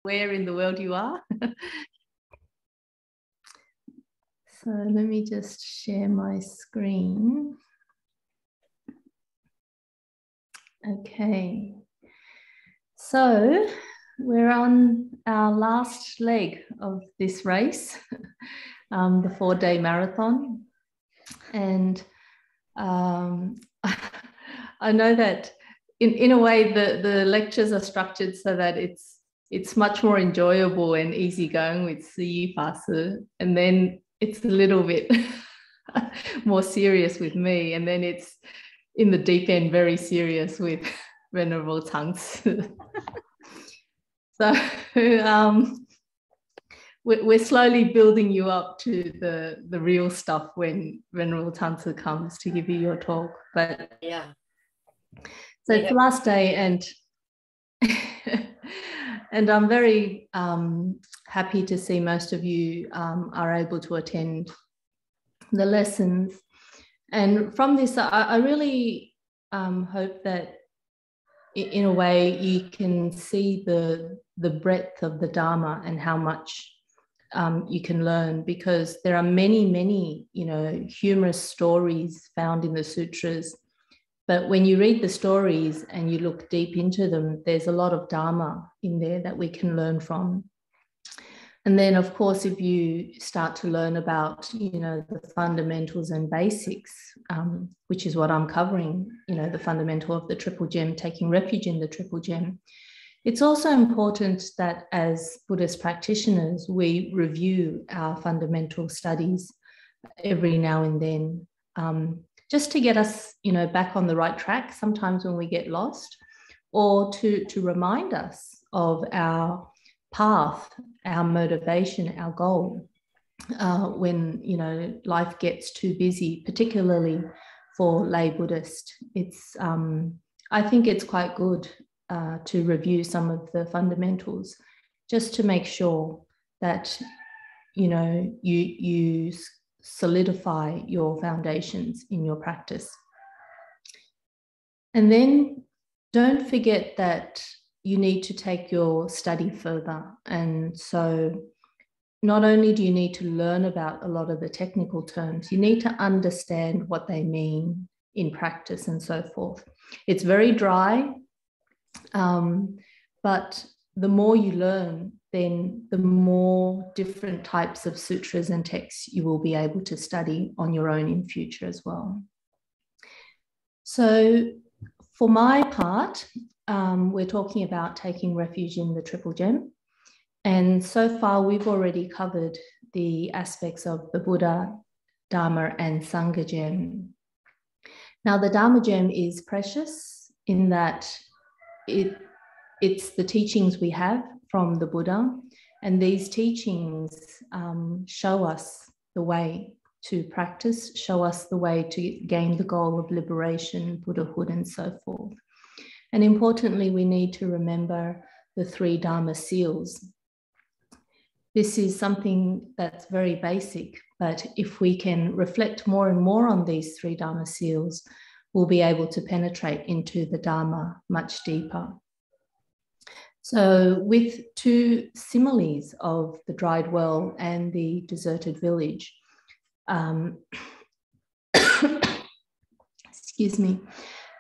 where in the world you are. So let me just share my screen. Okay, so we're on our last leg of this race, the 4-day marathon. And I know that in a way the lectures are structured so that it's much more enjoyable and easygoing with Siyi Fasu, and then it's a little bit more serious with me, and then it's in the deep end very serious with Venerable Tangzi. So we're slowly building you up to the real stuff when Venerable Tangzi comes to give you your talk. But yeah, so it's the last day, and and I'm very happy to see most of you are able to attend the lessons. And from this, I really hope that in a way you can see the breadth of the Dharma and how much you can learn, because there are many, humorous stories found in the sutras. But when you read the stories and you look deep into them, there's a lot of Dharma in there that we can learn from. And then, of course, if you start to learn about, the fundamentals and basics, which is what I'm covering, the fundamental of the Triple Gem, taking refuge in the Triple Gem, it's also important that as Buddhist practitioners, we review our fundamental studies every now and then, just to get us, back on the right track sometimes when we get lost, or to remind us of our path, our motivation, our goal, when, life gets too busy, particularly for lay Buddhists. It's, I think it's quite good to review some of the fundamentals, just to make sure that, you solidify your foundations in your practice. And then don't forget that you need to take your study further. And so not only do you need to learn about a lot of the technical terms, you need to understand what they mean in practice and so forth. It's very dry, but the more you learn, then the more different types of sutras and texts you will be able to study on your own in future as well. So for my part, we're talking about taking refuge in the Triple Gem. And so far, we've already covered the aspects of the Buddha, Dharma, and Sangha Gem. Now, the Dharma Gem is precious in that it's the teachings we have from the Buddha, and these teachings show us the way to practice, show us the way to gain the goal of liberation, Buddhahood, and so forth. And importantly, we need to remember the 3 Dharma seals. This is something that's very basic, but if we can reflect more and more on these 3 Dharma seals, we'll be able to penetrate into the Dharma much deeper. So with 2 similes of the dried well and the deserted village, excuse me,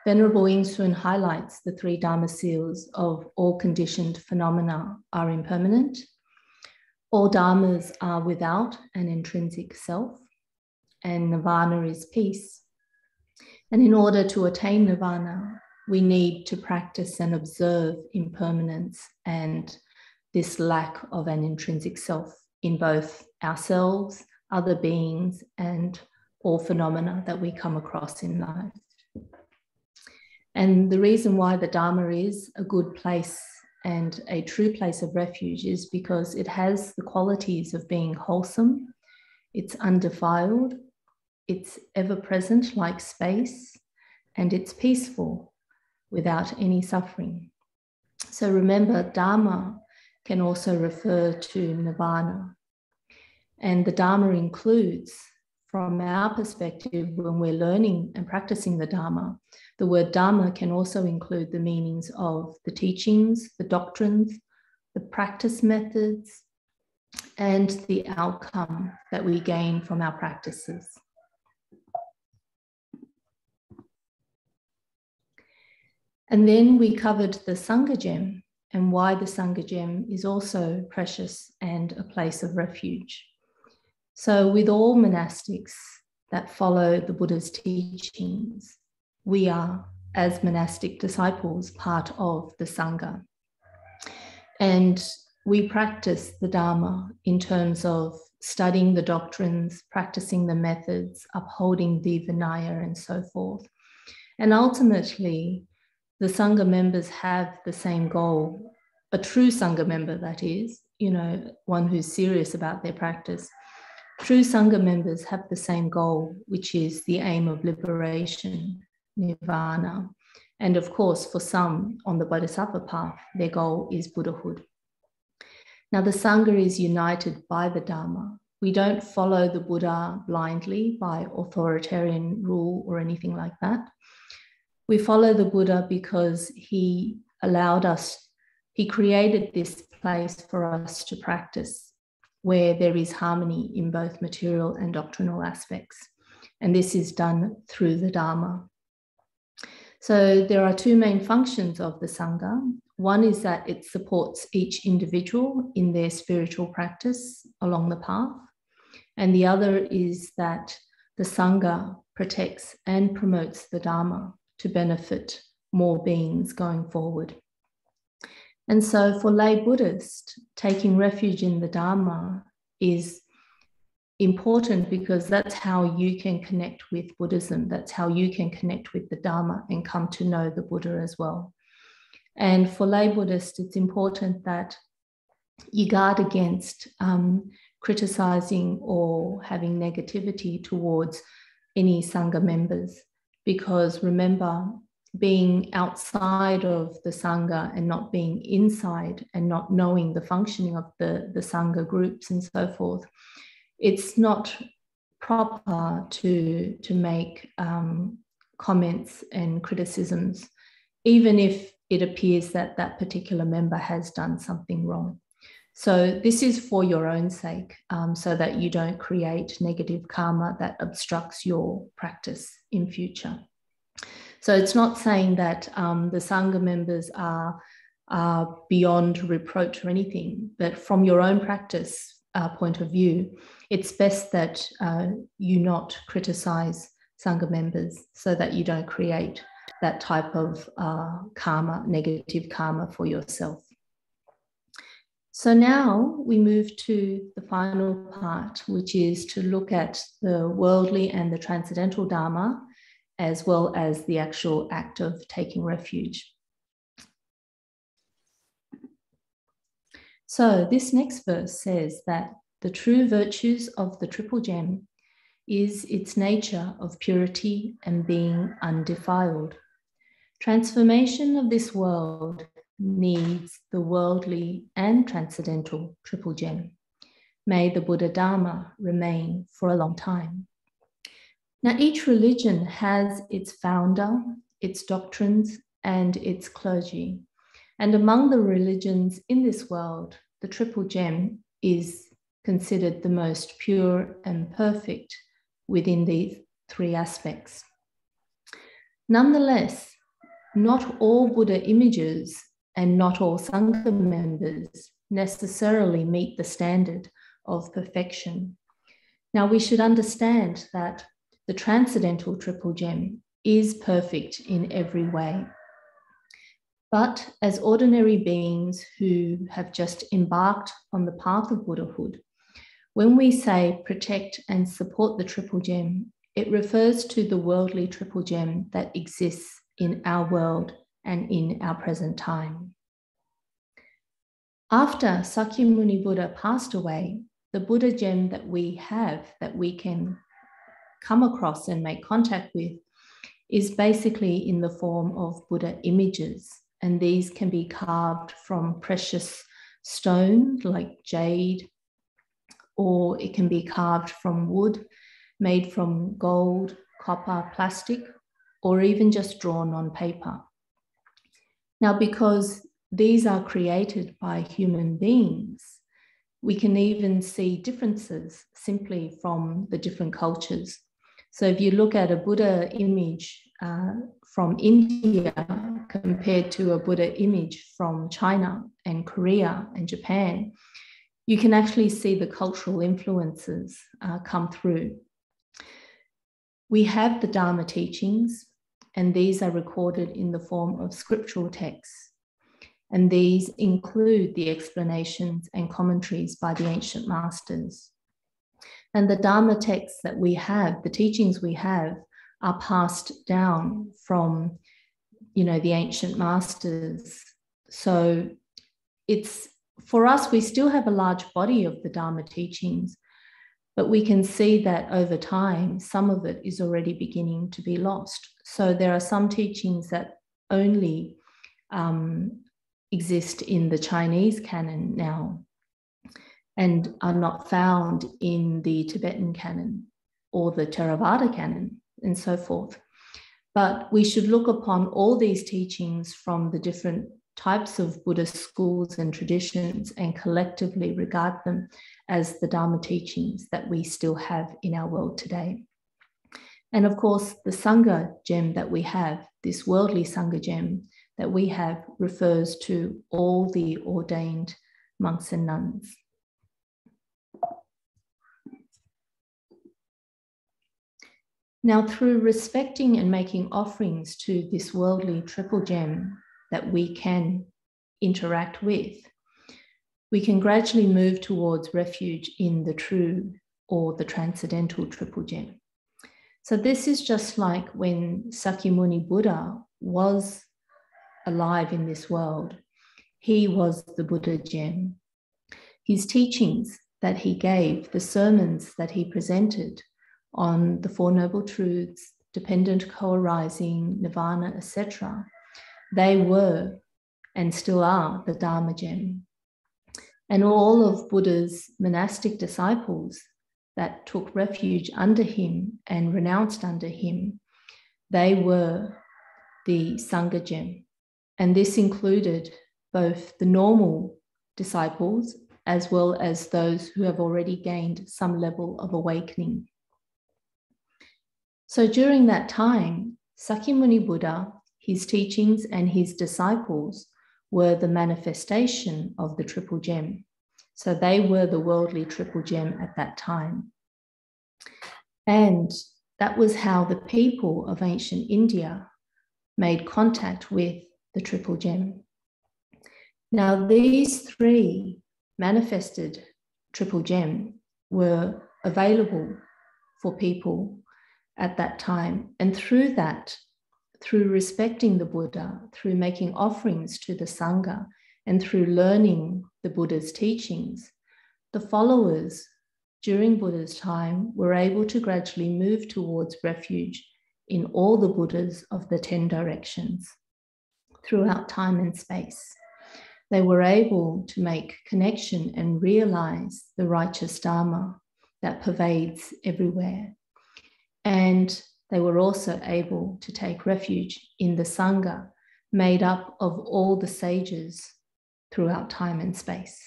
Venerable Yin-Shun highlights the 3 Dharma seals of all conditioned phenomena are impermanent, all dharmas are without an intrinsic self, and nirvana is peace. And in order to attain nirvana, we need to practice and observe impermanence and this lack of an intrinsic self in both ourselves, other beings, and all phenomena that we come across in life. And the reason why the Dharma is a good place and a true place of refuge is because it has the qualities of being wholesome, it's undefiled, it's ever present like space, and it's peaceful without any suffering. So remember, Dharma can also refer to nirvana. And the Dharma includes, from our perspective, when we're learning and practicing the Dharma, the word Dharma can also include the meanings of the teachings, the doctrines, the practice methods, and the outcome that we gain from our practices. And then we covered the Sangha gem and why the Sangha gem is also precious and a place of refuge. So with all monastics that follow the Buddha's teachings, we are, as monastic disciples, part of the Sangha. And we practice the Dharma in terms of studying the doctrines, practicing the methods, upholding the Vinaya, and so forth. And ultimately, the Sangha members have the same goal. A true Sangha member, that is, one who's serious about their practice. True Sangha members have the same goal, which is the aim of liberation, nirvana. And of course, for some on the Bodhisattva path, their goal is Buddhahood. Now, the Sangha is united by the Dharma. We don't follow the Buddha blindly by authoritarian rule or anything like that. We follow the Buddha because he created this place for us to practice where there is harmony in both material and doctrinal aspects. And this is done through the Dharma. So there are two main functions of the Sangha. One is that it supports each individual in their spiritual practice along the path. And the other is that the Sangha protects and promotes the Dharma to benefit more beings going forward. And so for lay Buddhists, taking refuge in the Dharma is important because that's how you can connect with Buddhism. That's how you can connect with the Dharma and come to know the Buddha as well. And for lay Buddhists, it's important that you guard against criticizing or having negativity towards any Sangha members. Because remember, being outside of the Sangha and not being inside and not knowing the functioning of the Sangha groups and so forth, it's not proper to make comments and criticisms, even if it appears that that particular member has done something wrong. So this is for your own sake, so that you don't create negative karma that obstructs your practice in future. So it's not saying that the Sangha members are beyond reproach or anything, but from your own practice point of view, it's best that you not criticize Sangha members so that you don't create that type of karma, negative karma for yourself. So now we move to the final part, which is to look at the worldly and the transcendental Dharma, as well as the actual act of taking refuge. So this next verse says that the true virtues of the Triple Gem is its nature of purity and being undefiled. Transformation of this world needs the worldly and transcendental Triple Gem. May the Buddha Dharma remain for a long time. Now, each religion has its founder, its doctrines, and its clergy. And among the religions in this world, the Triple Gem is considered the most pure and perfect within these three aspects. Nonetheless, not all Buddha images and not all Sangha members necessarily meet the standard of perfection. Now, we should understand that the transcendental Triple Gem is perfect in every way. But as ordinary beings who have just embarked on the path of Buddhahood, when we say protect and support the Triple Gem, it refers to the worldly Triple Gem that exists in our world and in our present time. After Sakyamuni Buddha passed away, the Buddha gem that we have, that we can come across and make contact with, is basically in the form of Buddha images. And these can be carved from precious stone like jade, or it can be carved from wood, made from gold, copper, plastic, or even just drawn on paper. Now, because these are created by human beings, we can even see differences simply from the different cultures. So if you look at a Buddha image from India compared to a Buddha image from China and Korea and Japan, you can actually see the cultural influences come through. We have the Dharma teachings, and these are recorded in the form of scriptural texts. And these include the explanations and commentaries by the ancient masters. And the Dharma texts that we have, the teachings we have, are passed down from, the ancient masters. So it's, for us, we still have a large body of the Dharma teachings, but we can see that over time, some of it is already beginning to be lost. So there are some teachings that only exist in the Chinese canon now and are not found in the Tibetan canon or the Theravada canon and so forth. But we should look upon all these teachings from the different types of Buddhist schools and traditions and collectively regard them as the Dharma teachings that we still have in our world today. And of course, the Sangha gem that we have, this worldly Sangha gem that we have, refers to all the ordained monks and nuns. Now, through respecting and making offerings to this worldly triple gem that we can interact with, we can gradually move towards refuge in the true or the transcendental triple gem. So this is just like when Sakyamuni Buddha was alive in this world. He was the Buddha gem. His teachings that he gave, the sermons that he presented on the Four Noble Truths, dependent co-arising, nirvana, etc., they were and still are the Dharma gem. And all of Buddha's monastic disciples that took refuge under him and renounced under him, they were the Sangha gem. And this included both the normal disciples as well as those who have already gained some level of awakening. So during that time, Sakyamuni Buddha, his teachings and his disciples were the manifestation of the triple gem. So they were the worldly triple gem at that time. And that was how the people of ancient India made contact with the triple gem. Now, these three manifested triple gem were available for people at that time. And through that, through respecting the Buddha, through making offerings to the Sangha, and through learning the Buddha's teachings, the followers during Buddha's time were able to gradually move towards refuge in all the Buddhas of the 10 directions throughout time and space. They were able to make connection and realize the righteous Dharma that pervades everywhere. And they were also able to take refuge in the Sangha, made up of all the sages throughout time and space.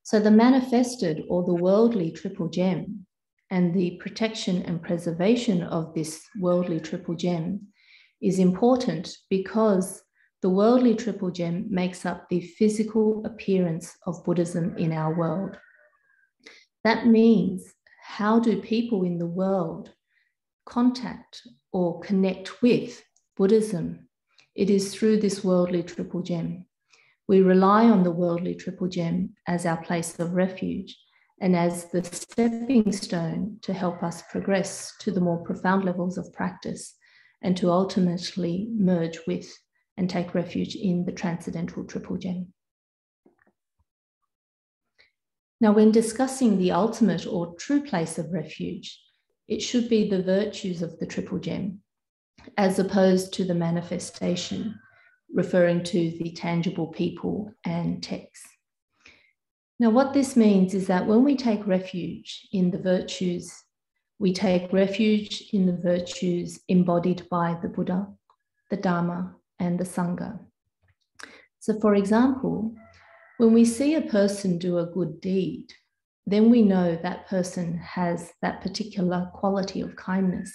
So the manifested or the worldly triple gem and the protection and preservation of this worldly triple gem is important because the worldly triple gem makes up the physical appearance of Buddhism in our world. That means, how do people in the world contact or connect with Buddhism? It is through this worldly triple gem. We rely on the worldly triple gem as our place of refuge and as the stepping stone to help us progress to the more profound levels of practice and to ultimately merge with and take refuge in the transcendental triple gem. Now, when discussing the ultimate or true place of refuge, it should be the virtues of the triple gem, as opposed to the manifestation, referring to the tangible people and texts. Now, what this means is that when we take refuge in the virtues, we take refuge in the virtues embodied by the Buddha, the Dharma, and the Sangha. So for example, when we see a person do a good deed, then we know that person has that particular quality of kindness.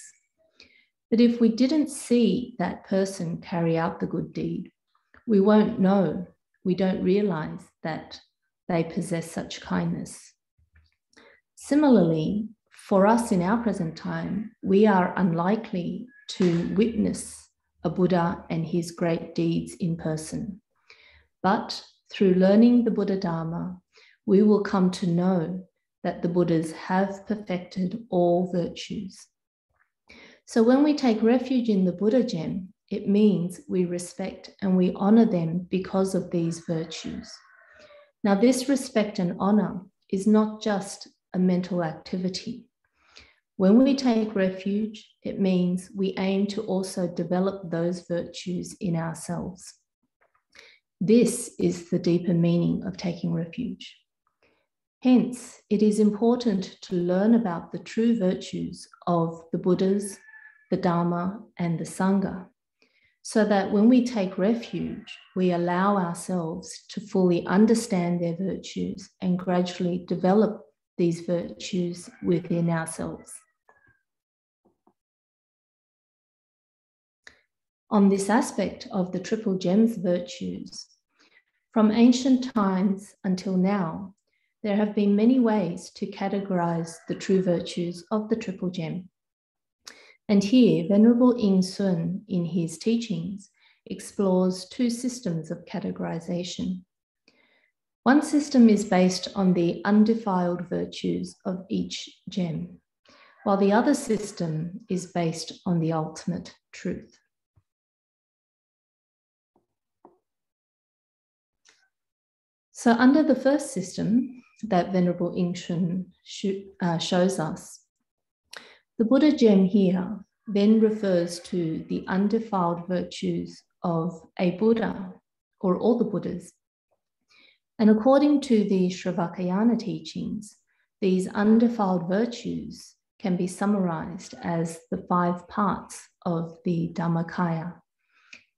But if we didn't see that person carry out the good deed, we won't know, we don't realize that they possess such kindness. Similarly, for us in our present time, we are unlikely to witness a Buddha and his great deeds in person. But through learning the Buddha Dharma, we will come to know that the Buddhas have perfected all virtues. So when we take refuge in the Buddha gem, it means we respect and we honor them because of these virtues. Now, this respect and honor is not just a mental activity. When we take refuge, it means we aim to also develop those virtues in ourselves. This is the deeper meaning of taking refuge. Hence, it is important to learn about the true virtues of the Buddhas, the Dharma, and the Sangha, so that when we take refuge, we allow ourselves to fully understand their virtues and gradually develop these virtues within ourselves. On this aspect of the Triple Gem's virtues, from ancient times until now, there have been many ways to categorize the true virtues of the Triple Gem. And here, Venerable Yin-Shun, in his teachings, explores two systems of categorization. One system is based on the undefiled virtues of each gem, while the other system is based on the ultimate truth. So under the first system that Venerable Yin-Shun shows us, the Buddha gem here then refers to the undefiled virtues of a Buddha or all the Buddhas. And according to the Sravakayana teachings, these undefiled virtues can be summarized as the 5 parts of the Dhammakaya.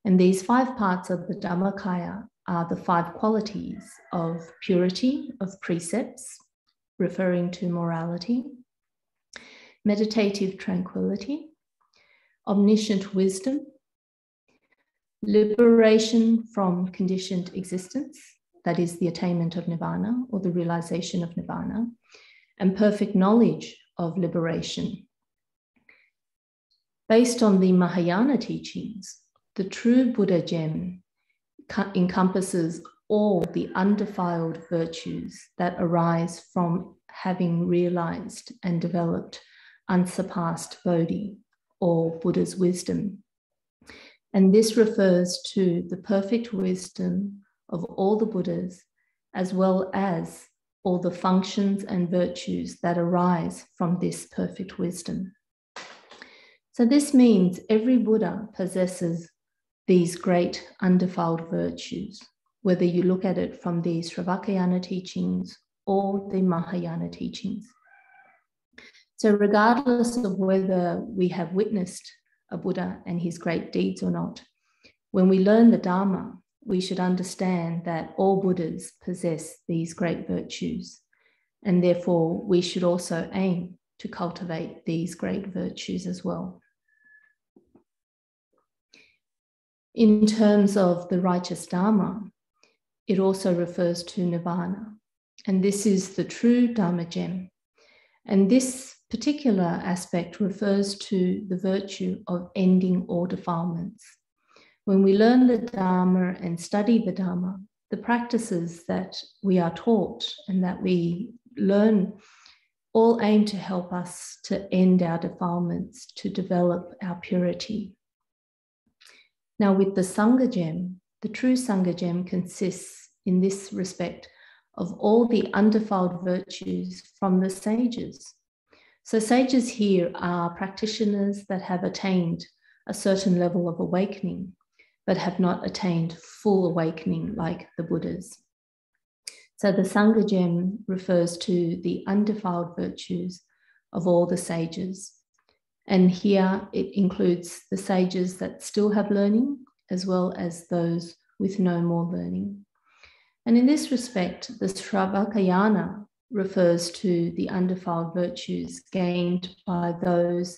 And these 5 parts of the Dhammakaya are the 5 qualities of purity of precepts, referring to morality, meditative tranquility, omniscient wisdom, liberation from conditioned existence, that is the attainment of nirvana or the realization of nirvana, and perfect knowledge of liberation. Based on the Mahayana teachings, the true Buddha gem encompasses all the undefiled virtues that arise from having realized and developed unsurpassed Bodhi or Buddha's wisdom. And this refers to the perfect wisdom of all the Buddhas, as well as all the functions and virtues that arise from this perfect wisdom. So this means every Buddha possesses these great undefiled virtues, whether you look at it from the Sravakayana teachings or the Mahayana teachings. So regardless of whether we have witnessed a Buddha and his great deeds or not, when we learn the Dharma, we should understand that all Buddhas possess these great virtues, and therefore we should also aim to cultivate these great virtues as well. In terms of the righteous Dharma, it also refers to nirvana, and this is the true Dharma gem. And this particular aspect refers to the virtue of ending all defilements. When we learn the Dharma and study the Dharma, the practices that we are taught and that we learn all aim to help us to end our defilements, to develop our purity. Now, with the Sangha gem, the true Sangha gem consists in this respect of all the undefiled virtues from the sages. So sages here are practitioners that have attained a certain level of awakening, but have not attained full awakening like the Buddhas. So the Sangha gem refers to the undefiled virtues of all the sages. And here it includes the sages that still have learning, as well as those with no more learning. And in this respect, the Sravakayana refers to the undefiled virtues gained by those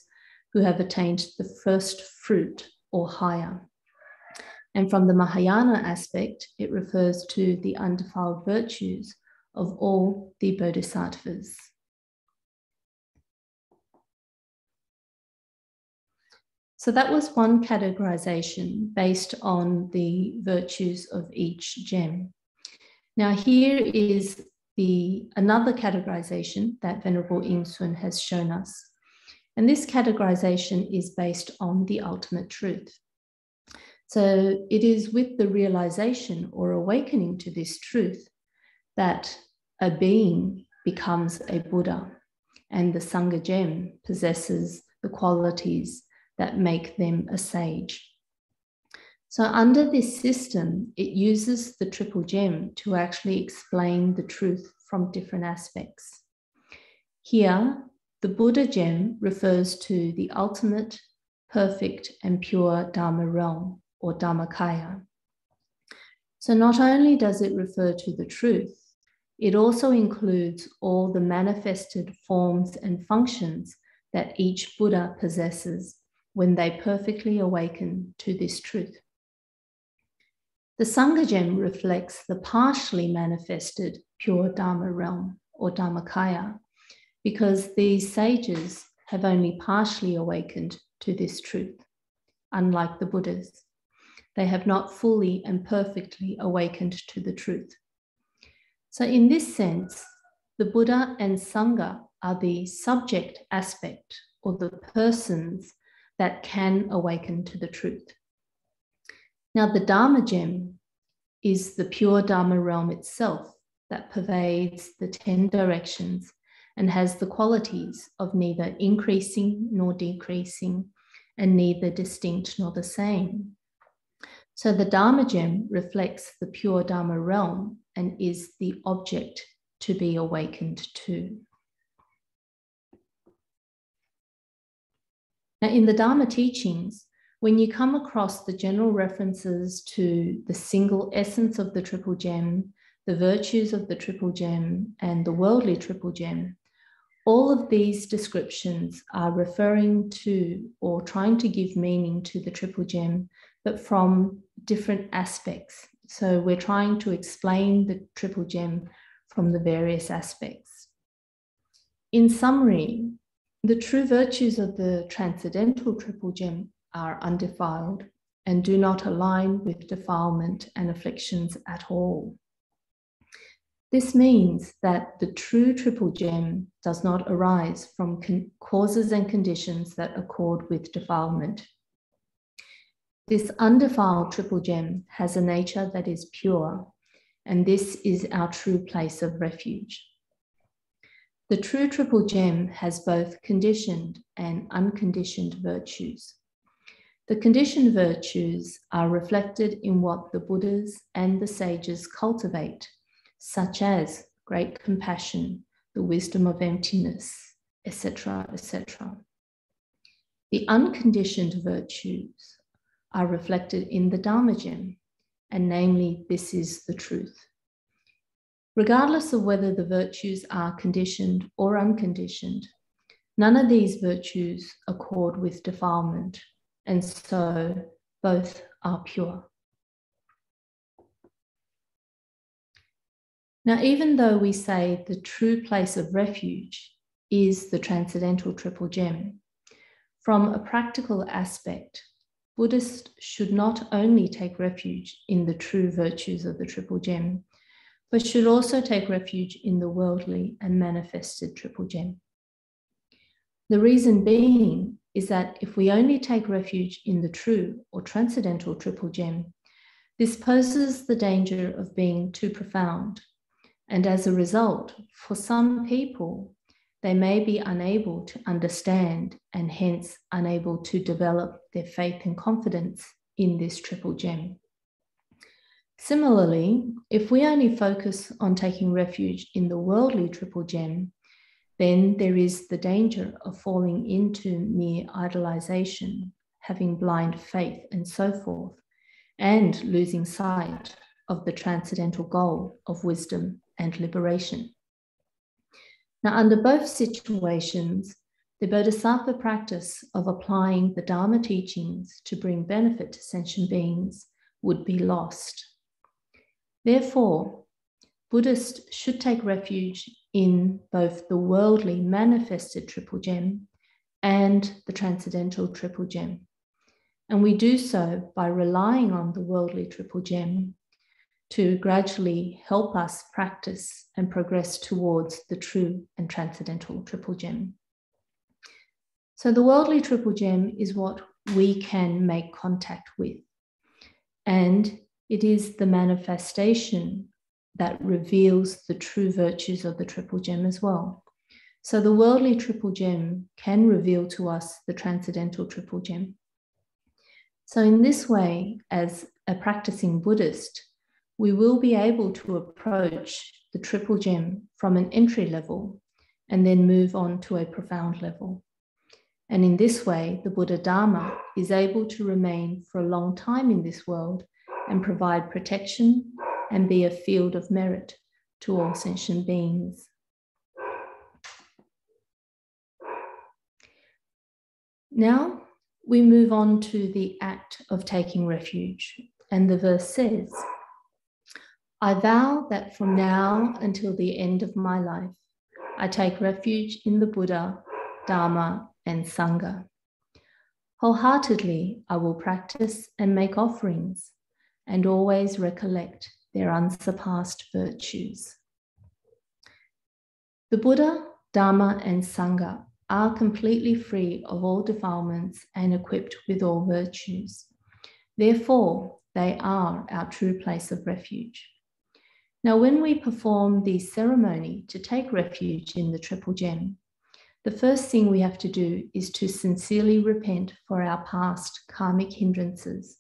who have attained the first fruit or higher. And from the Mahayana aspect, it refers to the undefiled virtues of all the bodhisattvas. So that was one categorization based on the virtues of each gem. Now here is another categorization that Venerable Yin-Shun has shown us. And this categorization is based on the ultimate truth. So it is with the realization or awakening to this truth that a being becomes a Buddha, and the Sangha gem possesses the qualities that make them a sage. So under this system, it uses the triple gem to actually explain the truth from different aspects. Here, the Buddha gem refers to the ultimate, perfect, and pure Dharma realm, or Dharmakaya. So not only does it refer to the truth, it also includes all the manifested forms and functions that each Buddha possesses when they perfectly awaken to this truth. The Sangha gem reflects the partially manifested pure Dharma realm, or Dharmakaya, because these sages have only partially awakened to this truth, unlike the Buddhas. They have not fully and perfectly awakened to the truth. So in this sense, the Buddha and Sangha are the subject aspect, or the persons that can awaken to the truth. Now, the Dharma gem is the pure Dharma realm itself that pervades the 10 directions and has the qualities of neither increasing nor decreasing, and neither distinct nor the same. So the Dharma gem reflects the pure Dharma realm and is the object to be awakened to. Now, in the Dharma teachings, when you come across the general references to the single essence of the triple gem, the virtues of the triple gem, and the worldly triple gem, all of these descriptions are referring to or trying to give meaning to the triple gem, but from different aspects. So we're trying to explain the triple gem from the various aspects. In summary, the true virtues of the transcendental triple gem are undefiled and do not align with defilement and afflictions at all. This means that the true triple gem does not arise from causes and conditions that accord with defilement. This undefiled triple gem has a nature that is pure, and this is our true place of refuge. The true triple gem has both conditioned and unconditioned virtues. The conditioned virtues are reflected in what the Buddhas and the sages cultivate, such as great compassion, the wisdom of emptiness, etc., etc. The unconditioned virtues are reflected in the Dharma gem, and namely, this is the truth. Regardless of whether the virtues are conditioned or unconditioned, none of these virtues accord with defilement, and so both are pure. Now, even though we say the true place of refuge is the transcendental triple gem, from a practical aspect, Buddhists should not only take refuge in the true virtues of the triple gem, but should also take refuge in the worldly and manifested triple gem. The reason being is that if we only take refuge in the true or transcendental triple gem, this poses the danger of being too profound. And as a result, for some people, they may be unable to understand and hence unable to develop their faith and confidence in this triple gem. Similarly, if we only focus on taking refuge in the worldly triple gem, then there is the danger of falling into mere idolization, having blind faith, and so forth, and losing sight of the transcendental goal of wisdom and liberation. Now, under both situations, the Bodhisattva practice of applying the Dharma teachings to bring benefit to sentient beings would be lost. Therefore, Buddhists should take refuge in both the worldly manifested triple gem and the transcendental triple gem. And we do so by relying on the worldly triple gem to gradually help us practice and progress towards the true and transcendental triple gem. So the worldly triple gem is what we can make contact with, and it is the manifestation that reveals the true virtues of the triple gem as well. So the worldly triple gem can reveal to us the transcendental triple gem. So in this way, as a practicing Buddhist, we will be able to approach the triple gem from an entry level and then move on to a profound level. And in this way, the Buddha Dharma is able to remain for a long time in this world and provide protection and be a field of merit to all sentient beings. Now we move on to the act of taking refuge. And the verse says, I vow that from now until the end of my life, I take refuge in the Buddha, Dharma, and Sangha. Wholeheartedly, I will practice and make offerings and always recollect their unsurpassed virtues. The Buddha, Dharma, and Sangha are completely free of all defilements and equipped with all virtues. Therefore, they are our true place of refuge. Now, when we perform the ceremony to take refuge in the triple gem, the first thing we have to do is to sincerely repent for our past karmic hindrances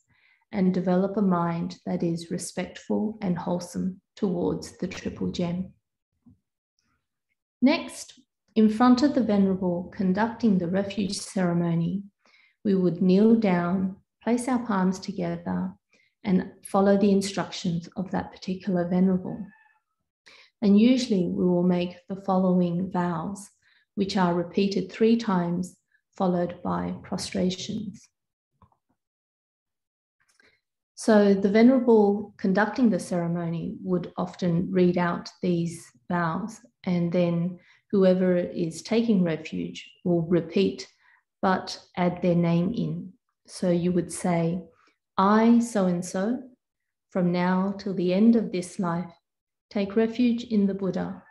and develop a mind that is respectful and wholesome towards the triple gem. Next, in front of the Venerable conducting the refuge ceremony, we would kneel down, place our palms together, and follow the instructions of that particular Venerable. And usually we will make the following vows, which are repeated 3 times, followed by prostrations. So the Venerable conducting the ceremony would often read out these vows, and then whoever is taking refuge will repeat, but add their name in. So you would say, I, so-and-so, from now till the end of this life, take refuge in the Buddha,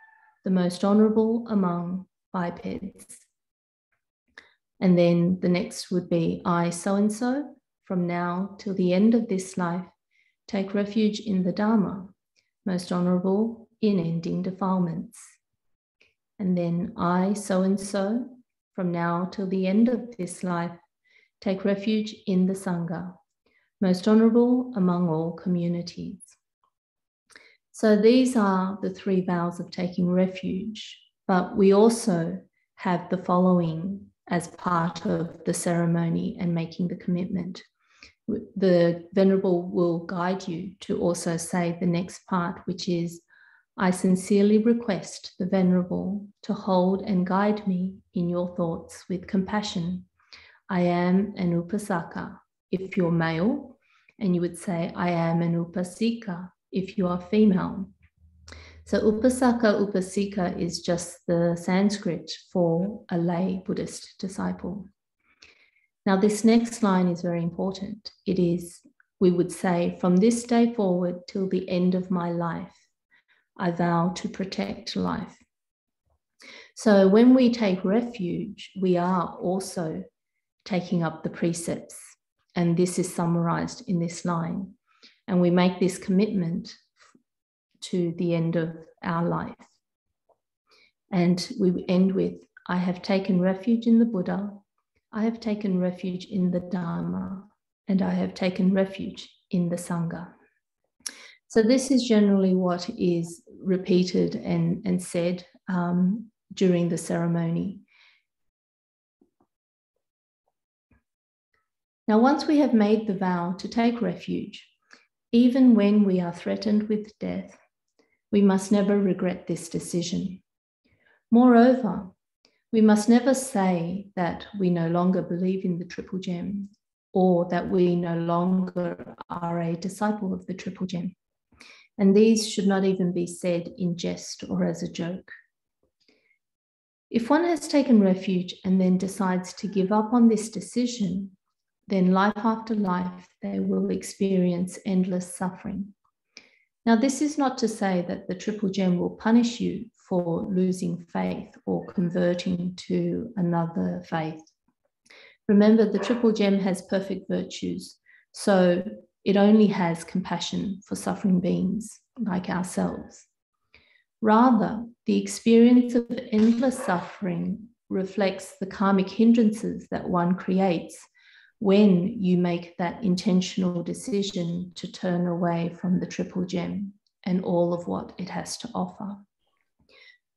the most honorable among bipeds. And then the next would be, I, so-and-so, from now till the end of this life, take refuge in the Dharma, most honorable in ending defilements. And then I, so-and-so, from now till the end of this life, take refuge in the Sangha, most honorable among all communities. So these are the 3 vows of taking refuge, but we also have the following as part of the ceremony and making the commitment. The Venerable will guide you to also say the next part, which is, I sincerely request the Venerable to hold and guide me in your thoughts with compassion. I am an Upasaka if you're male, and you would say, I am an Upasika if you are female. So Upasaka, Upasika is just the Sanskrit for a lay Buddhist disciple. Now this next line is very important. It is, we would say, from this day forward till the end of my life, I vow to protect life. So when we take refuge, we are also taking up the precepts. And this is summarized in this line. And we make this commitment to the end of our life. And we end with, I have taken refuge in the Buddha, I have taken refuge in the Dharma, and I have taken refuge in the Sangha. So this is generally what is repeated and said during the ceremony. Now, once we have made the vow to take refuge, Even when we are threatened with death, we must never regret this decision. Moreover, we must never say that we no longer believe in the Triple Gem or that we no longer are a disciple of the Triple Gem. And these should not even be said in jest or as a joke. If one has taken refuge and then decides to give up on this decision, then life after life, they will experience endless suffering. Now, this is not to say that the Triple Gem will punish you for losing faith or converting to another faith. Remember, the Triple Gem has perfect virtues, so it only has compassion for suffering beings like ourselves. Rather, the experience of endless suffering reflects the karmic hindrances that one creates when you make that intentional decision to turn away from the Triple Gem and all of what it has to offer.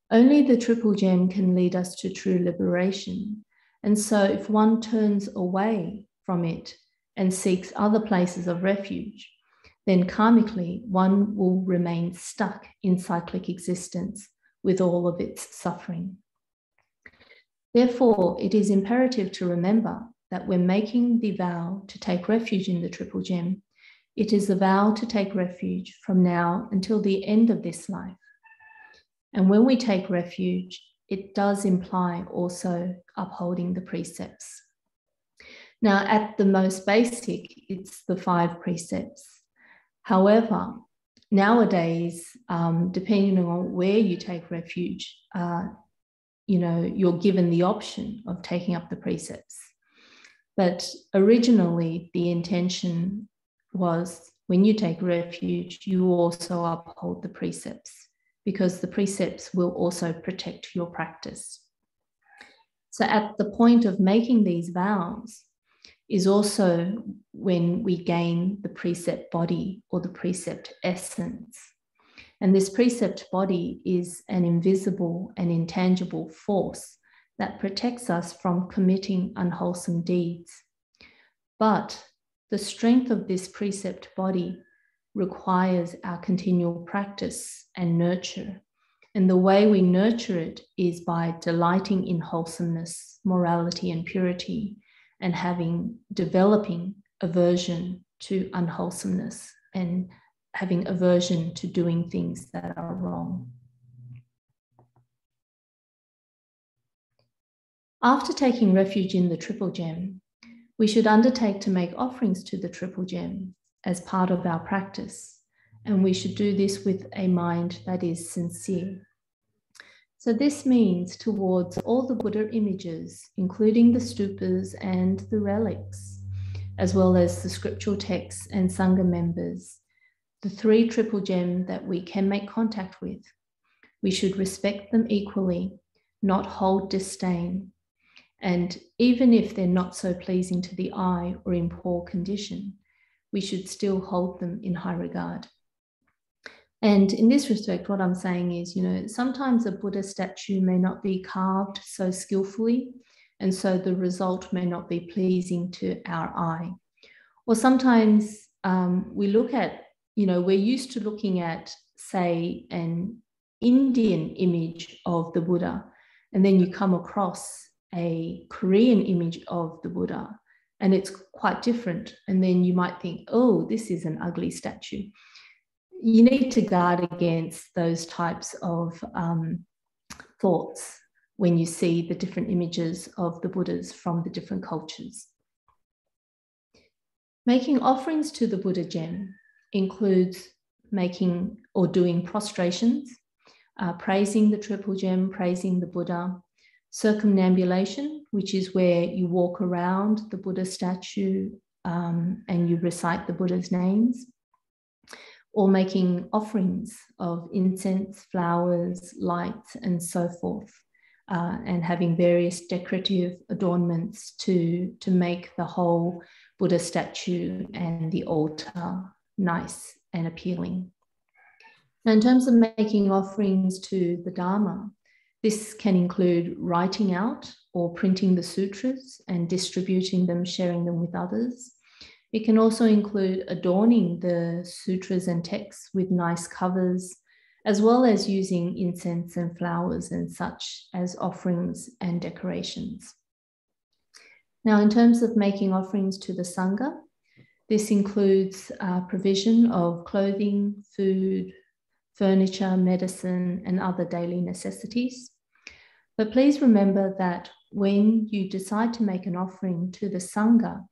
Only the Triple Gem can lead us to true liberation. And so if one turns away from it and seeks other places of refuge, then karmically one will remain stuck in cyclic existence with all of its suffering. Therefore, it is imperative to remember that when making the vow to take refuge in the Triple Gem, it is a vow to take refuge from now until the end of this life. And when we take refuge, it does imply also upholding the precepts. Now, at the most basic, it's the 5 precepts. However, nowadays, depending on where you take refuge, you're given the option of taking up the precepts. But originally, the intention was when you take refuge, you also uphold the precepts, because the precepts will also protect your practice. So at the point of making these vows is also when we gain the precept body or the precept essence. And this precept body is an invisible and intangible force that protects us from committing unwholesome deeds. But the strength of this precept body requires our continual practice and nurture. And the way we nurture it is by delighting in wholesomeness, morality, and purity, and developing aversion to unwholesomeness and having aversion to doing things that are wrong. After taking refuge in the Triple Gem, we should undertake to make offerings to the Triple Gem as part of our practice, and we should do this with a mind that is sincere. So this means towards all the Buddha images, including the stupas and the relics, as well as the scriptural texts and Sangha members, the 3 Triple Gem that we can make contact with. We should respect them equally, not hold disdain. And even if they're not so pleasing to the eye or in poor condition, we should still hold them in high regard. And in this respect, what I'm saying is, sometimes a Buddha statue may not be carved so skillfully, and so the result may not be pleasing to our eye. Or sometimes we look at, we're used to looking at, say, an Indian image of the Buddha, and then you come across a Korean image of the Buddha, and it's quite different. And then you might think, oh, this is an ugly statue. You need to guard against those types of thoughts when you see the different images of the Buddhas from the different cultures. Making offerings to the Buddha gem includes making or doing prostrations, praising the Triple Gem, praising the Buddha, circumambulation, which is where you walk around the Buddha statue and you recite the Buddha's names, or making offerings of incense, flowers, lights, and so forth, and having various decorative adornments to make the whole Buddha statue and the altar nice and appealing. Now, in terms of making offerings to the Dharma, this can include writing out or printing the sutras and distributing them, sharing them with others. It can also include adorning the sutras and texts with nice covers, as well as using incense and flowers and such as offerings and decorations. Now, in terms of making offerings to the Sangha, this includes provision of clothing, food, furniture, medicine, and other daily necessities. But please remember that when you decide to make an offering to the Sangha,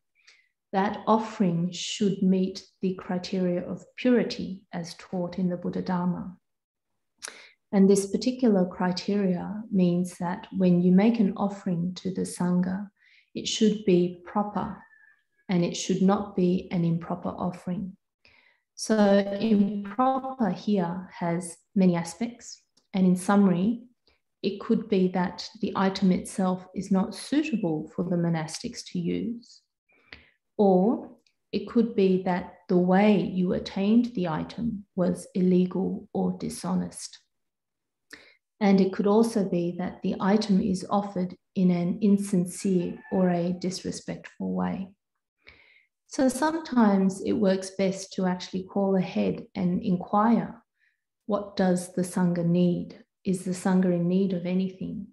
that offering should meet the criteria of purity as taught in the Buddha Dharma. And this particular criteria means that when you make an offering to the Sangha, it should be proper and it should not be an improper offering. So improper here has many aspects, and in summary, it could be that the item itself is not suitable for the monastics to use, or it could be that the way you attained the item was illegal or dishonest. And it could also be that the item is offered in an insincere or a disrespectful way. So sometimes it works best to actually call ahead and inquire, what does the Sangha need? Is the Sangha in need of anything?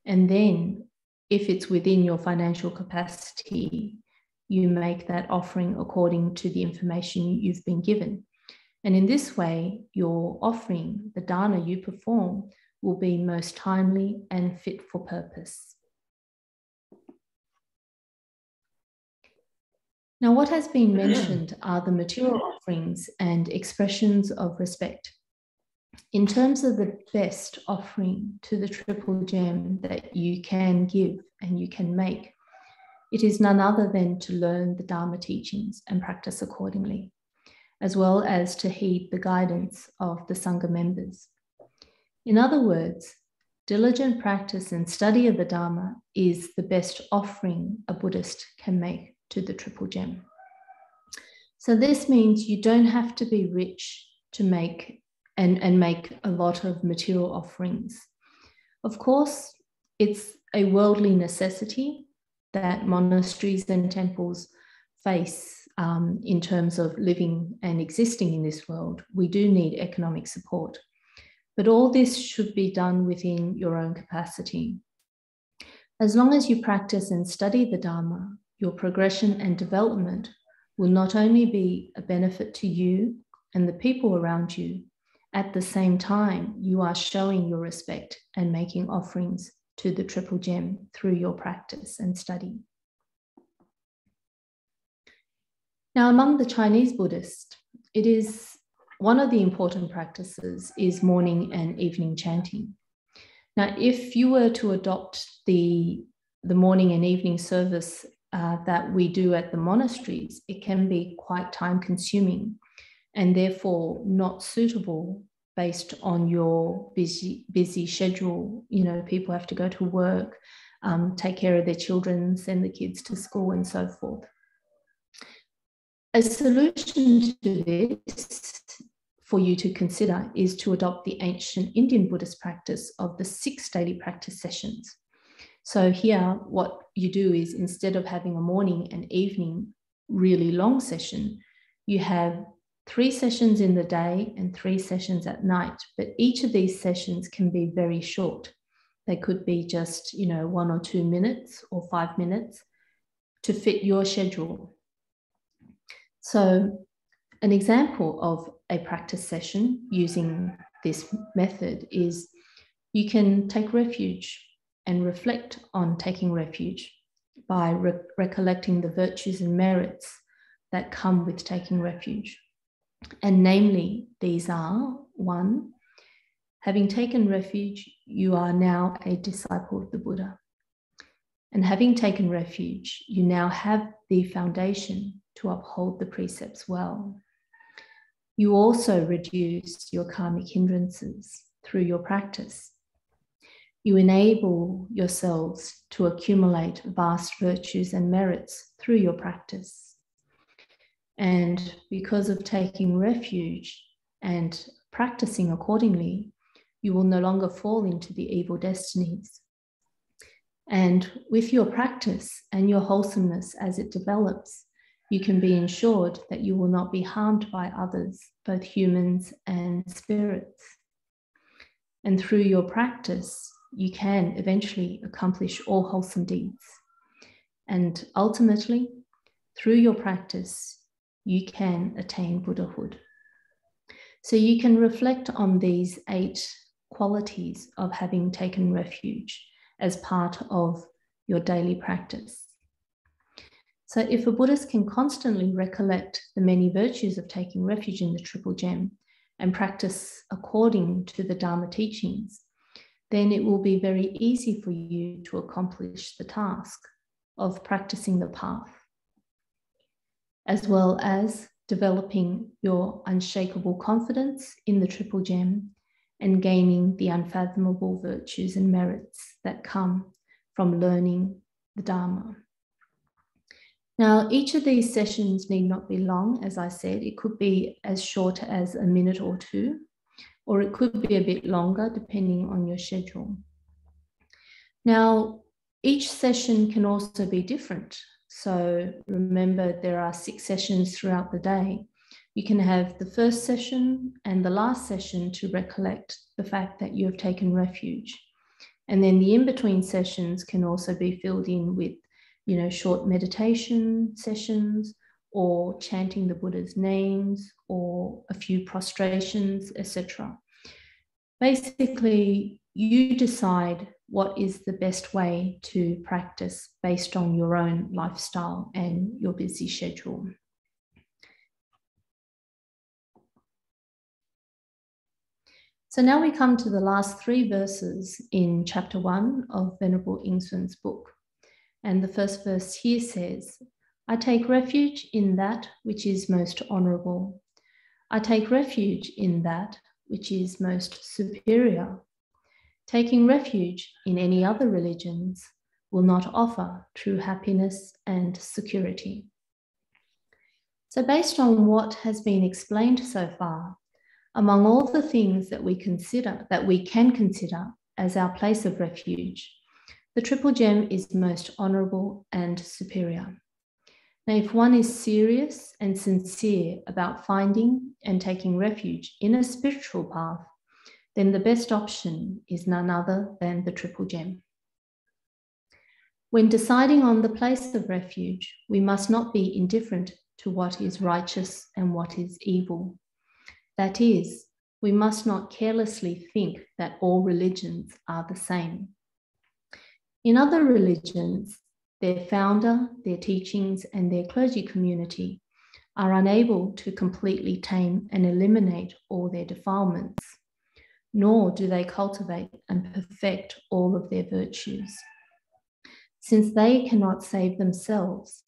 And then, if it's within your financial capacity, you make that offering according to the information you've been given. And in this way, your offering, the dana you perform, will be most timely and fit for purpose. Now, what has been mentioned are the material offerings and expressions of respect. In terms of the best offering to the triple gem that you can give and you can make, it is none other than to learn the Dharma teachings and practice accordingly, as well as to heed the guidance of the Sangha members. In other words, diligent practice and study of the Dharma is the best offering a Buddhist can make to the triple gem. So this means you don't have to be rich to make and make a lot of material offerings. Of course, it's a worldly necessity that monasteries and temples face in terms of living and existing in this world. We do need economic support, but all this should be done within your own capacity. As long as you practice and study the Dharma, your progression and development will not only be a benefit to you and the people around you, at the same time, you are showing your respect and making offerings to the triple gem through your practice and study. Now, among the Chinese Buddhists, it is one of the important practices is morning and evening chanting. Now, if you were to adopt the morning and evening service that we do at the monasteries, it can be quite time consuming and therefore not suitable based on your busy schedule. You know, people have to go to work, take care of their children, send the kids to school and so forth. A solution to this for you to consider is to adopt the ancient Indian Buddhist practice of the 6 daily practice sessions. So here, what you do is instead of having a morning and evening really long session, you have 3 sessions in the day and 3 sessions at night. But each of these sessions can be very short. They could be just, 1 or 2 minutes or 5 minutes to fit your schedule. So an example of a practice session using this method is you can take refuge and reflect on taking refuge by recollecting the virtues and merits that come with taking refuge. And namely, these are 1, having taken refuge, you are now a disciple of the Buddha. And having taken refuge, you now have the foundation to uphold the precepts well. You also reduce your karmic hindrances through your practice. You enable yourselves to accumulate vast virtues and merits through your practice. And because of taking refuge and practicing accordingly, you will no longer fall into the evil destinies. And with your practice and your wholesomeness as it develops, you can be ensured that you will not be harmed by others, both humans and spirits. And through your practice, you can eventually accomplish all wholesome deeds. And ultimately, through your practice, you can attain Buddhahood. So you can reflect on these 8 qualities of having taken refuge as part of your daily practice. So if a Buddhist can constantly recollect the many virtues of taking refuge in the Triple Gem and practice according to the Dharma teachings, then it will be very easy for you to accomplish the task of practicing the path, as well as developing your unshakable confidence in the Triple Gem and gaining the unfathomable virtues and merits that come from learning the Dharma. Now, each of these sessions need not be long, as I said. It could be as short as a minute or 2, or it could be a bit longer, depending on your schedule. Now, each session can also be different. So remember, there are 6 sessions throughout the day. You can have the first session and the last session to recollect the fact that you have taken refuge. And then the in-between sessions can also be filled in with, short meditation sessions or chanting the Buddha's names or a few prostrations, etc. Basically, you decide what is the best way to practice based on your own lifestyle and your busy schedule. So now we come to the last 3 verses in chapter 1 of Venerable Yin-Shun's book. And the first verse here says, I take refuge in that which is most honorable. I take refuge in that which is most superior. Taking refuge in any other religions will not offer true happiness and security. So based on what has been explained so far, among all the things that we can consider as our place of refuge, the Triple Gem is most honorable and superior. Now, if one is serious and sincere about finding and taking refuge in a spiritual path, then the best option is none other than the Triple Gem. When deciding on the place of refuge, we must not be indifferent to what is righteous and what is evil. That is, we must not carelessly think that all religions are the same. In other religions, their founder, their teachings, and their clergy community are unable to completely tame and eliminate all their defilements, nor do they cultivate and perfect all of their virtues. Since they cannot save themselves,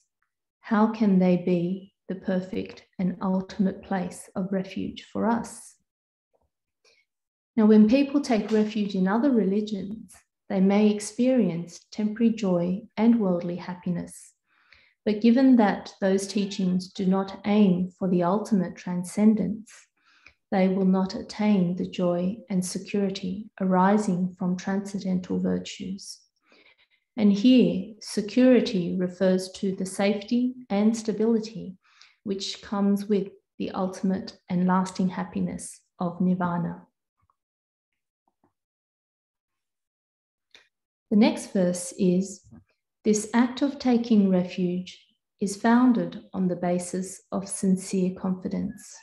how can they be the perfect and ultimate place of refuge for us? Now, when people take refuge in other religions, they may experience temporary joy and worldly happiness. But given that those teachings do not aim for the ultimate transcendence, they will not attain the joy and security arising from transcendental virtues. And here, security refers to the safety and stability which comes with the ultimate and lasting happiness of nirvana. The next verse is, this act of taking refuge is founded on the basis of sincere confidence.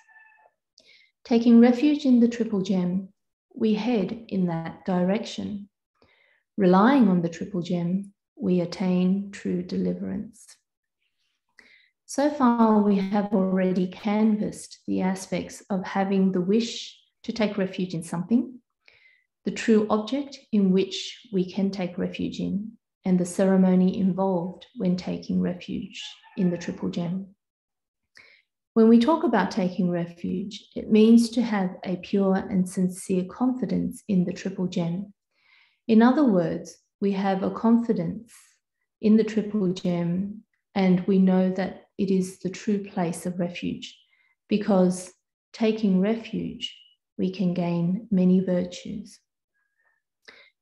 Taking refuge in the Triple Gem, we head in that direction. Relying on the Triple Gem, we attain true deliverance. So far, we have already canvassed the aspects of having the wish to take refuge in something, the true object in which we can take refuge in, and the ceremony involved when taking refuge in the Triple Gem. When we talk about taking refuge, it means to have a pure and sincere confidence in the Triple Gem. In other words, we have a confidence in the Triple Gem and we know that it is the true place of refuge, because taking refuge, we can gain many virtues.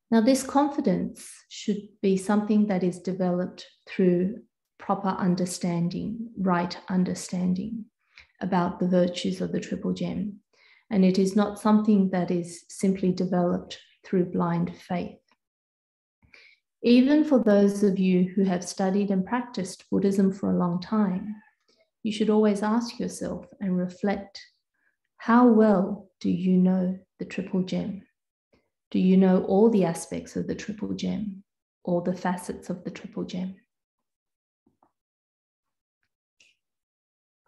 Now, this confidence should be something that is developed through proper understanding, right understanding about the virtues of the Triple Gem. And it is not something that is simply developed through blind faith. Even for those of you who have studied and practiced Buddhism for a long time, you should always ask yourself and reflect, how well do you know the Triple Gem? Do you know all the aspects of the Triple Gem, all the facets of the Triple Gem?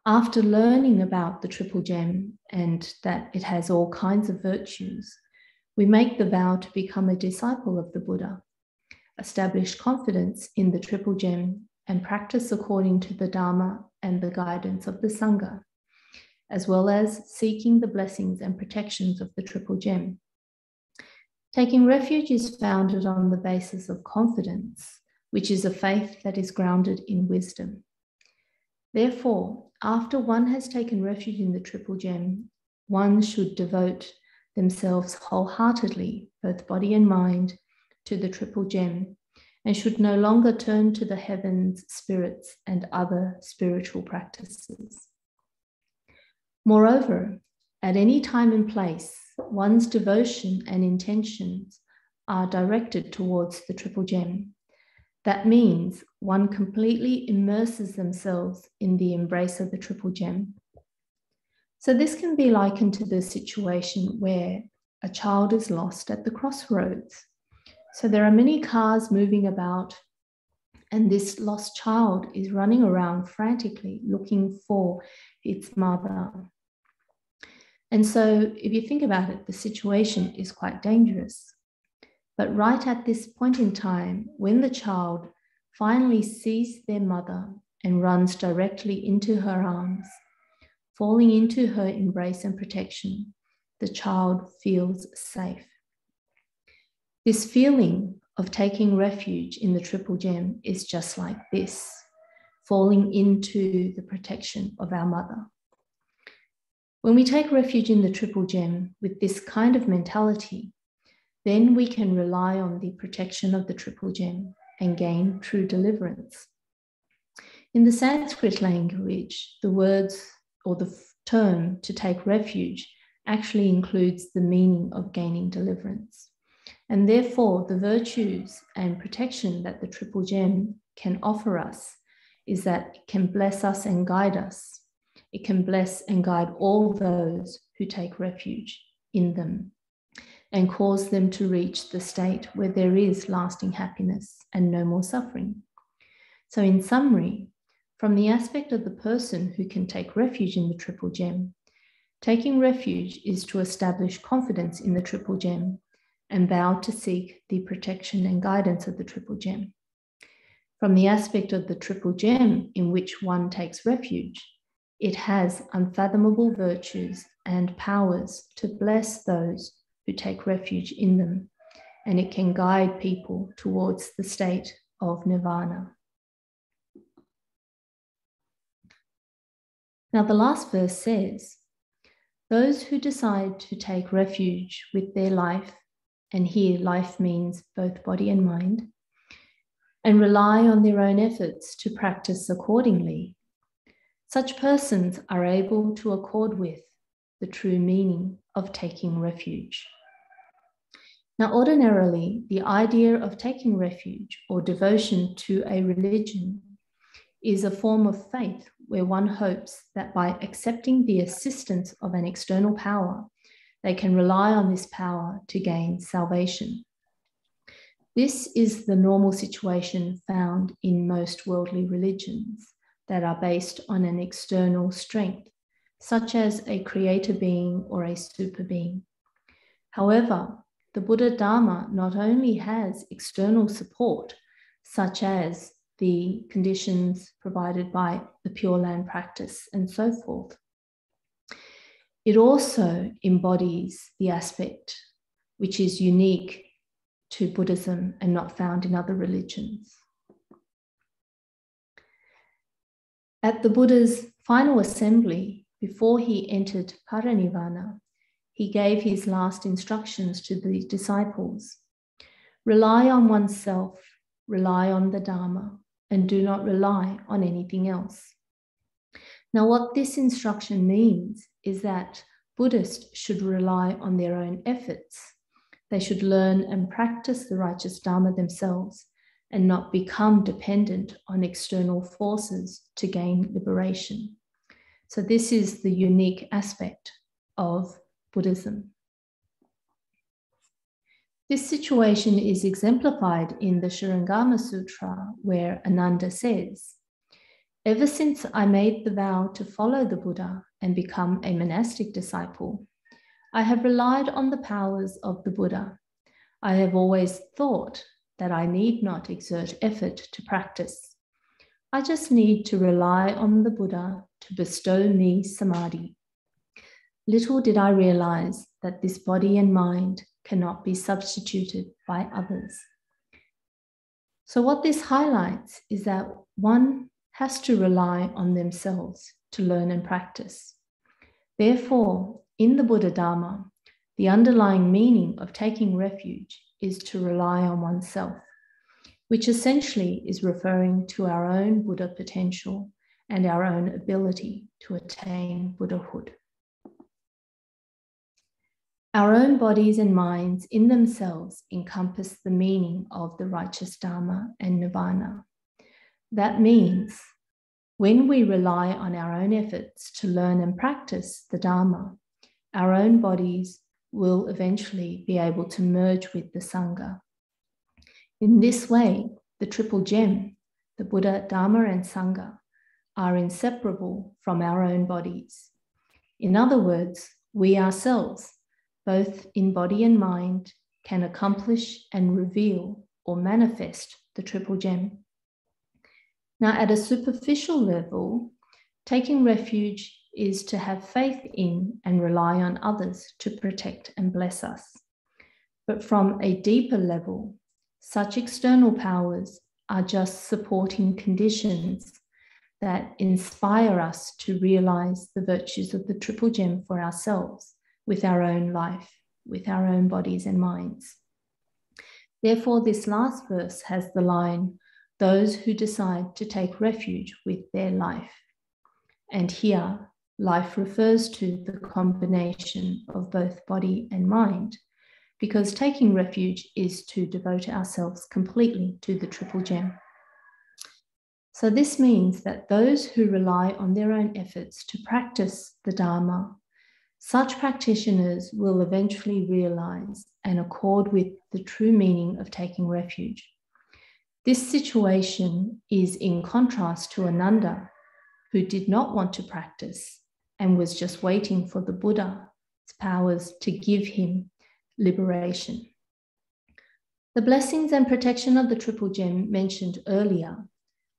After learning about the Triple Gem and that it has all kinds of virtues, we make the vow to become a disciple of the Buddha, establish confidence in the Triple Gem, and practice according to the Dharma and the guidance of the Sangha, as well as seeking the blessings and protections of the Triple Gem. Taking refuge is founded on the basis of confidence, which is a faith that is grounded in wisdom. Therefore, after one has taken refuge in the Triple Gem, one should devote themselves wholeheartedly, both body and mind, to the Triple Gem, and should no longer turn to the heavens, spirits, and other spiritual practices. Moreover, at any time and place, one's devotion and intentions are directed towards the Triple Gem. That means one completely immerses themselves in the embrace of the Triple Gem. So this can be likened to the situation where a child is lost at the crossroads. So there are many cars moving about, and this lost child is running around frantically looking for its mother. And so if you think about it, the situation is quite dangerous. But right at this point in time, when the child finally sees their mother and runs directly into her arms, falling into her embrace and protection, the child feels safe. This feeling of taking refuge in the Triple Gem is just like this, falling into the protection of our mother. When we take refuge in the Triple Gem with this kind of mentality, then we can rely on the protection of the Triple Gem and gain true deliverance. In the Sanskrit language, the words or the term to take refuge actually includes the meaning of gaining deliverance. And therefore, the virtues and protection that the Triple Gem can offer us is that it can bless us and guide us. It can bless and guide all those who take refuge in them, and cause them to reach the state where there is lasting happiness and no more suffering. So in summary, from the aspect of the person who can take refuge in the Triple Gem, taking refuge is to establish confidence in the Triple Gem and vow to seek the protection and guidance of the Triple Gem. From the aspect of the Triple Gem in which one takes refuge, it has unfathomable virtues and powers to bless those who take refuge in them, and it can guide people towards the state of nirvana. Now, the last verse says, those who decide to take refuge with their life, and here life means both body and mind, and rely on their own efforts to practice accordingly, such persons are able to accord with the true meaning of taking refuge. Now, ordinarily, the idea of taking refuge or devotion to a religion is a form of faith where one hopes that by accepting the assistance of an external power, they can rely on this power to gain salvation. This is the normal situation found in most worldly religions that are based on an external strength, such as a creator being or a super being. However, the Buddha Dharma not only has external support, such as the conditions provided by the Pure Land practice and so forth, it also embodies the aspect which is unique to Buddhism and not found in other religions. At the Buddha's final assembly, before he entered Parinirvana, he gave his last instructions to the disciples. Rely on oneself, rely on the Dharma, and do not rely on anything else. Now, what this instruction means is that Buddhists should rely on their own efforts. They should learn and practice the righteous Dharma themselves and not become dependent on external forces to gain liberation. So this is the unique aspect of Buddhism. This situation is exemplified in the Shurangama Sutra, where Ananda says, "Ever since I made the vow to follow the Buddha and become a monastic disciple, I have relied on the powers of the Buddha. I have always thought that I need not exert effort to practice. I just need to rely on the Buddha to bestow me samadhi. Little did I realize that this body and mind cannot be substituted by others." So what this highlights is that one has to rely on themselves to learn and practice. Therefore, in the Buddha Dharma, the underlying meaning of taking refuge is to rely on oneself, which essentially is referring to our own Buddha potential and our own ability to attain Buddhahood. Our own bodies and minds in themselves encompass the meaning of the righteous Dharma and Nirvana. That means when we rely on our own efforts to learn and practice the Dharma, our own bodies will eventually be able to merge with the Sangha. In this way, the triple gem, the Buddha, Dharma, and Sangha, are inseparable from our own bodies. In other words, we ourselves, both in body and mind, can accomplish and reveal or manifest the triple gem. Now, at a superficial level, taking refuge is to have faith in and rely on others to protect and bless us. But from a deeper level, such external powers are just supporting conditions that inspire us to realize the virtues of the triple gem for ourselves, with our own life, with our own bodies and minds. Therefore, this last verse has the line, "Those who decide to take refuge with their life." And here, life refers to the combination of both body and mind, because taking refuge is to devote ourselves completely to the triple gem. So this means that those who rely on their own efforts to practice the Dharma, such practitioners will eventually realize and accord with the true meaning of taking refuge. This situation is in contrast to Ananda, who did not want to practice and was just waiting for the Buddha's powers to give him liberation. The blessings and protection of the triple gem mentioned earlier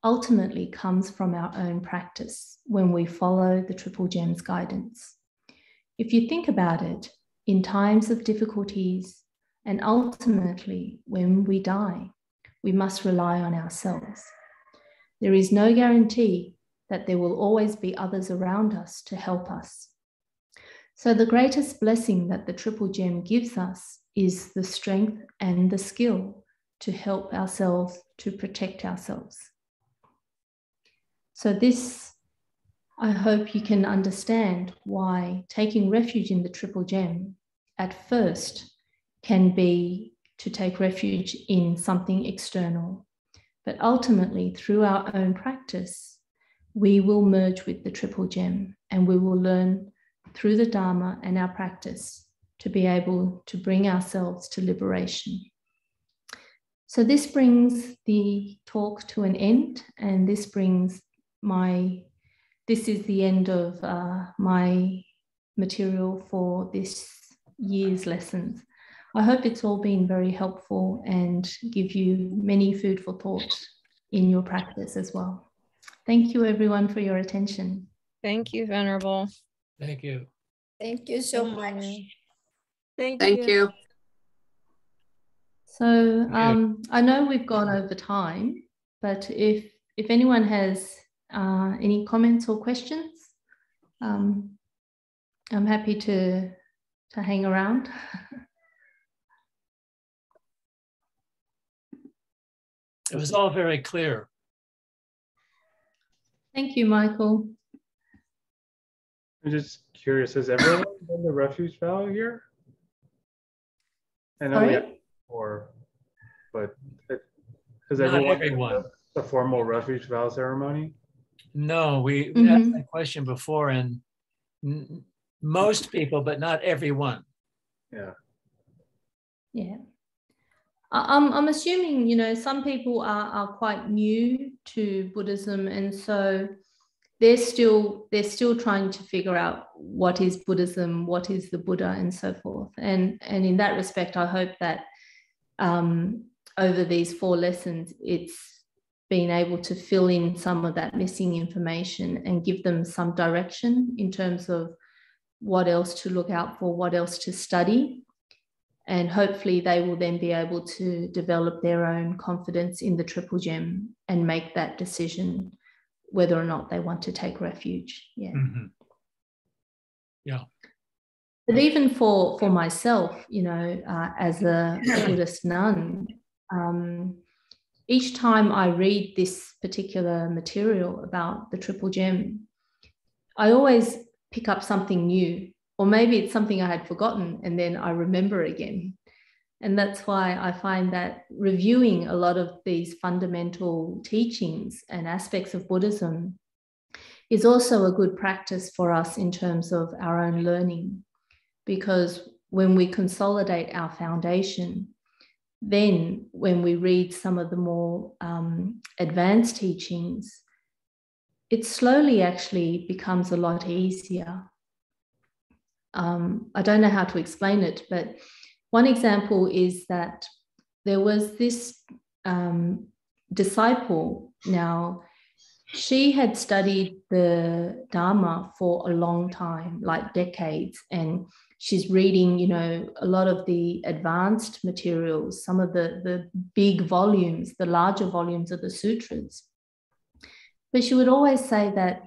ultimately comes from our own practice when we follow the triple gem's guidance. If you think about it, in times of difficulties and ultimately when we die, we must rely on ourselves. There is no guarantee that there will always be others around us to help us. So the greatest blessing that the triple gem gives us is the strength and the skill to help ourselves, to protect ourselves. So this, I hope you can understand why taking refuge in the triple gem at first can be to take refuge in something external, but ultimately through our own practice, we will merge with the triple gem and we will learn through the Dharma and our practice to be able to bring ourselves to liberation. So this brings the talk to an end, and this is the end of my material for this year's lessons. I hope it's all been very helpful and give you many food for thought in your practice as well. Thank you everyone for your attention. Thank you, Venerable. Thank you. Thank you so much. Thank you. So I know we've gone over time, but if anyone has any comments or questions, I'm happy to hang around. It was all very clear. Thank you, Michael. I'm just curious, has everyone done the refuge vow here? I know we have four, but has Not everyone everyone. done the formal refuge vow ceremony? No, we asked that question before, and most people, but not everyone. Yeah. Yeah. I'm assuming, you know, some people are quite new to Buddhism, and so they're still trying to figure out what is Buddhism, what is the Buddha, and so forth. And in that respect, I hope that over these 4 lessons, it's being able to fill in some of that missing information and give them some direction in terms of what else to look out for, what else to study. And hopefully they will then be able to develop their own confidence in the Triple Gem and make that decision whether or not they want to take refuge. Yeah. Yeah. But even for myself, you know, as a Buddhist nun, each time I read this particular material about the Triple Gem, I always pick up something new, or maybe it's something I had forgotten and then I remember again. And that's why I find that reviewing a lot of these fundamental teachings and aspects of Buddhism is also a good practice for us in terms of our own learning. Because when we consolidate our foundation, then when we read some of the more advanced teachings, it slowly actually becomes a lot easier. I don't know how to explain it, but one example is that there was this disciple. Now, she had studied the Dharma for a long time, like decades, and she's reading, you know, a lot of the advanced materials, some of the big volumes, the larger volumes of the sutras. But she would always say that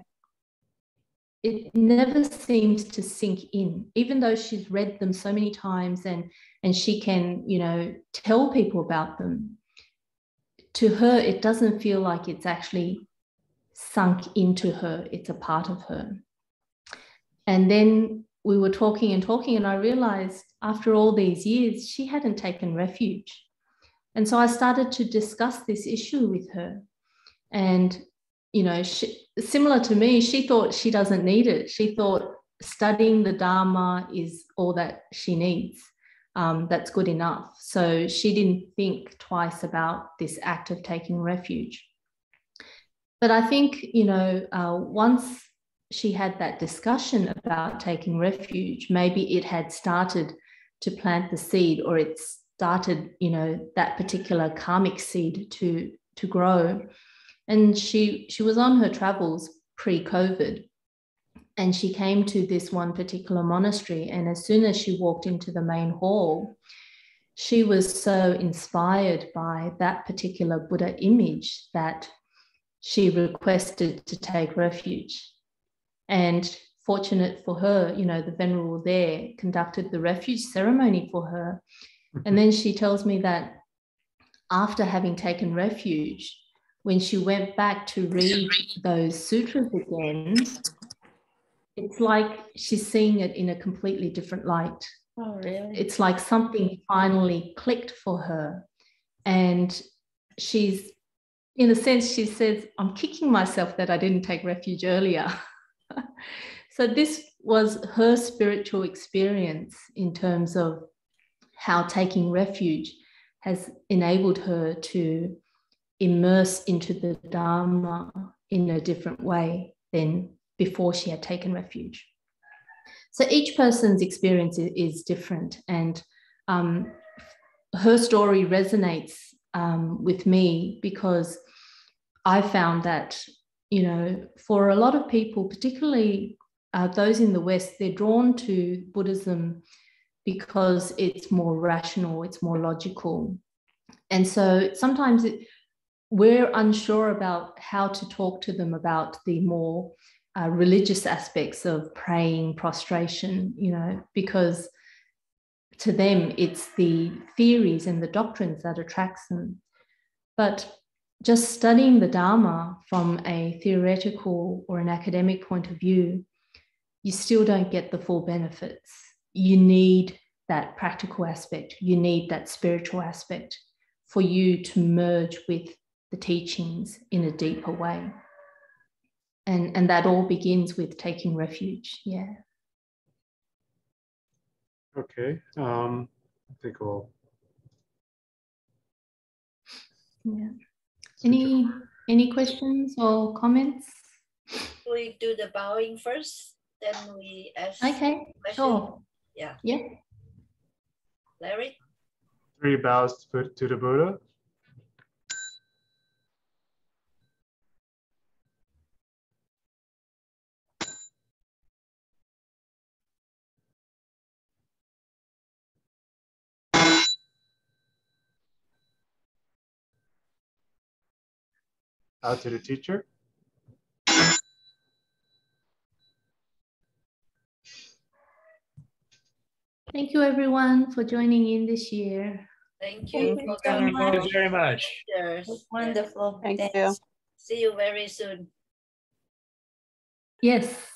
it never seems to sink in, even though she's read them so many times and she can, you know, tell people about them. To her, it doesn't feel like it's actually sunk into her. It's a part of her. And then we were talking, and I realized after all these years, she hadn't taken refuge. And so I started to discuss this issue with her. And you know, similar to me, she thought she doesn't need it. She thought studying the Dharma is all that she needs. That's good enough. So she didn't think twice about this act of taking refuge. But I think, you know, once she had that discussion about taking refuge, maybe it had started to plant the seed, or it started, you know, that particular karmic seed to grow. And she was on her travels pre-COVID, and she came to this one particular monastery. And as soon as she walked into the main hall, she was so inspired by that particular Buddha image that she requested to take refuge. And fortunate for her, you know, the Venerable there conducted the refuge ceremony for her. And then she tells me that after having taken refuge, when she went back to read those sutras again, it's like she's seeing it in a completely different light. Oh, really? It's like something finally clicked for her. And she's, in a sense, she says, I'm kicking myself that I didn't take refuge earlier. So this was her spiritual experience in terms of how taking refuge has enabled her to immerse into the Dharma in a different way than before she had taken refuge. So each person's experience is different, and her story resonates with me because I found that, you know, for a lot of people, particularly those in the West, they're drawn to Buddhism because it's more rational, it's more logical. And so sometimes we're unsure about how to talk to them about the more religious aspects of praying, prostration, you know, because to them it's the theories and the doctrines that attracts them. But just studying the Dharma from a theoretical or an academic point of view, you still don't get the full benefits. You need that practical aspect. You need that spiritual aspect for you to merge with the teachings in a deeper way. And that all begins with taking refuge. Yeah. Okay. I think we'll. Yeah. Any questions or comments? We do the bowing first, then we ask. Okay, sure. Yeah. Yeah. Larry? 3 bows to the Buddha. Bow to the teacher. Thank you, everyone, for joining in this year. Thank you. Thank you for coming. Thank you very much. Yes. Wonderful. Thanks. See you very soon. Yes.